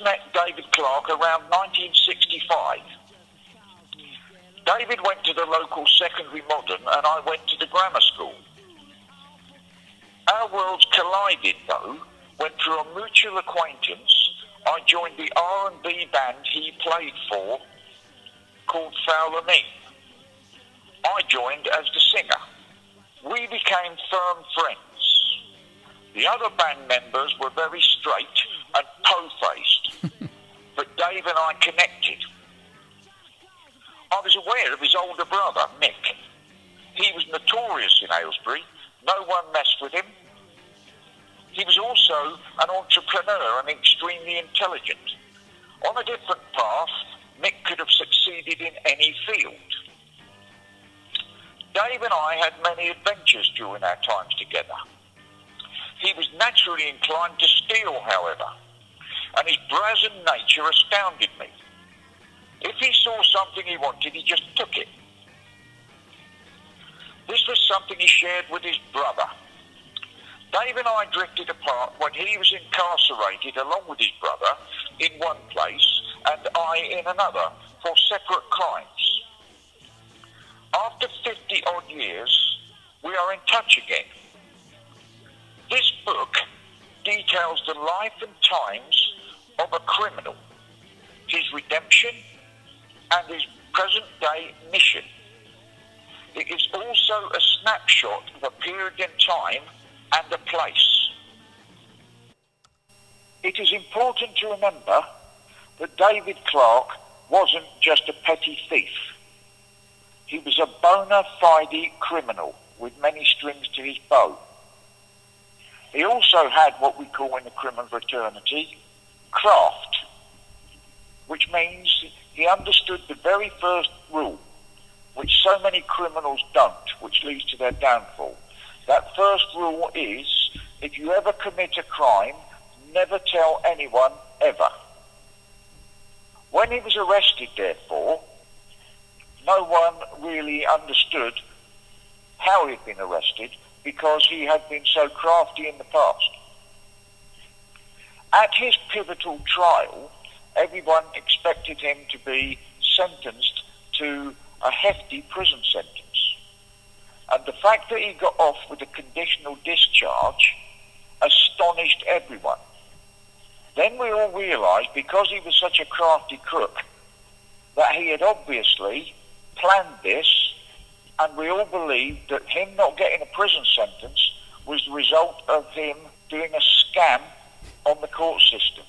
met David Clarke around 1965. David went to the local secondary modern and I went to the grammar school. Our worlds collided though when through a mutual acquaintance I joined the R&B band he played for called Fowler Me. I joined as the singer. We became firm friends. The other band members were very straight and po-faced, but Dave and I connected. I was aware of his older brother, Mick. He was notorious in Aylesbury. No one messed with him. He was also an entrepreneur and extremely intelligent. On a different path, Mick could have succeeded in any field. Dave and I had many adventures during our times together. He was naturally inclined to steal, however, and his brazen nature astounded me. If he saw something he wanted, he just took it. This was something he shared with his brother. Dave and I drifted apart when he was incarcerated along with his brother in one place and I in another for separate crimes. After 50-odd years, we are in touch again. This book details the life and times of a criminal, his redemption, and his present-day mission. It is also a snapshot of a period in time and a place. It is important to remember that David Clarke wasn't just a petty thief. He was a bona fide criminal with many strings to his bow. He also had what we call in the criminal fraternity, craft, which means he understood the very first rule, which so many criminals don't, which leads to their downfall. That first rule is, if you ever commit a crime, never tell anyone, ever. When he was arrested, therefore, no one really understood how he had been arrested because he had been so crafty in the past. At his pivotal trial, everyone expected him to be sentenced to a hefty prison sentence. And the fact that he got off with a conditional discharge astonished everyone. Then we all realised, because he was such a crafty crook, that he had obviously planned this, and we all believed that him not getting a prison sentence was the result of him doing a scam on the court system.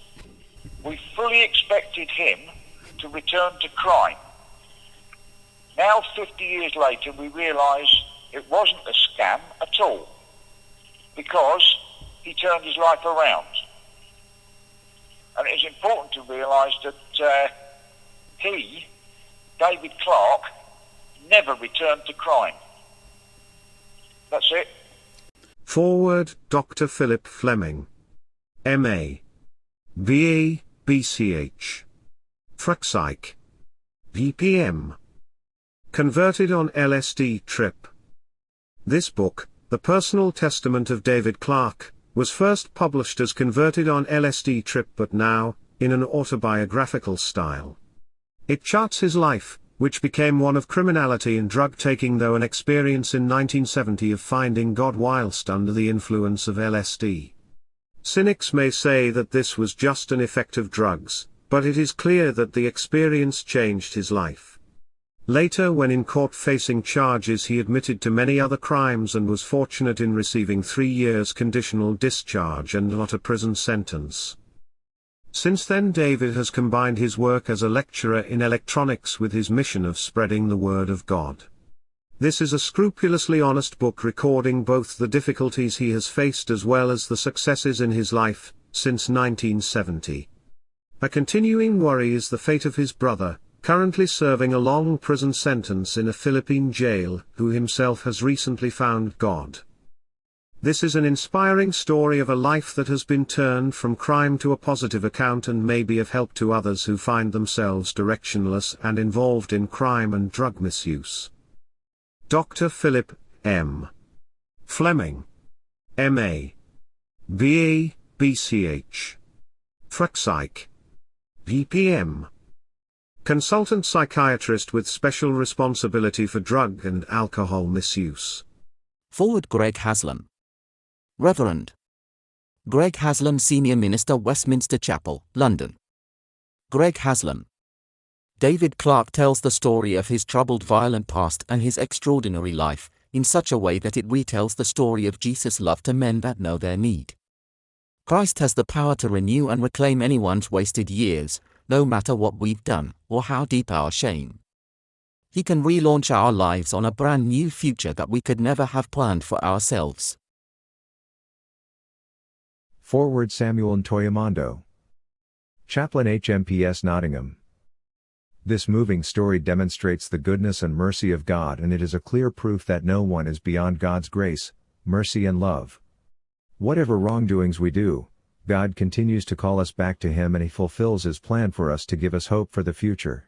We fully expected him to return to crime. Now, 50 years later, we realise it wasn't a scam at all, because he turned his life around. And it is important to realise that he, David Clarke, never returned to crime. That's it. Forward, Dr. Philip Flemming. M.A. B.A. B.C.H. Fruxike. B.P.M. Converted on LSD trip. This book, The Personal Testament of David Clarke, was first published as Converted on LSD trip but now, in an autobiographical style. It charts his life, which became one of criminality and drug-taking, though an experience in 1970 of finding God whilst under the influence of LSD. Cynics may say that this was just an effect of drugs, but it is clear that the experience changed his life. Later, when in court facing charges, he admitted to many other crimes and was fortunate in receiving 3 years conditional discharge and not a prison sentence. Since then, David has combined his work as a lecturer in electronics with his mission of spreading the Word of God. This is a scrupulously honest book recording both the difficulties he has faced as well as the successes in his life, since 1970. A continuing worry is the fate of his brother, currently serving a long prison sentence in a Philippine jail, who himself has recently found God. This is an inspiring story of a life that has been turned from crime to a positive account and may be of help to others who find themselves directionless and involved in crime and drug misuse. Dr. Philip M. Flemming. M.A. B.A. B.C.H. Fruxike. BPM. Consultant psychiatrist with special responsibility for drug and alcohol misuse. Forward Gregg Haslan. Reverend Gregg Haslan, Senior Minister, Westminster Chapel, London. Gregg Haslan. David Clarke tells the story of his troubled, violent past and his extraordinary life, in such a way that it retells the story of Jesus' love to men that know their need. Christ has the power to renew and reclaim anyone's wasted years, no matter what we've done, or how deep our shame. He can relaunch our lives on a brand new future that we could never have planned for ourselves. Forward Samuel NTOYIMONDO. Chaplain HMPS Nottingham. This moving story demonstrates the goodness and mercy of God, and it is a clear proof that no one is beyond God's grace, mercy and love. Whatever wrongdoings we do, God continues to call us back to Him, and He fulfills His plan for us to give us hope for the future.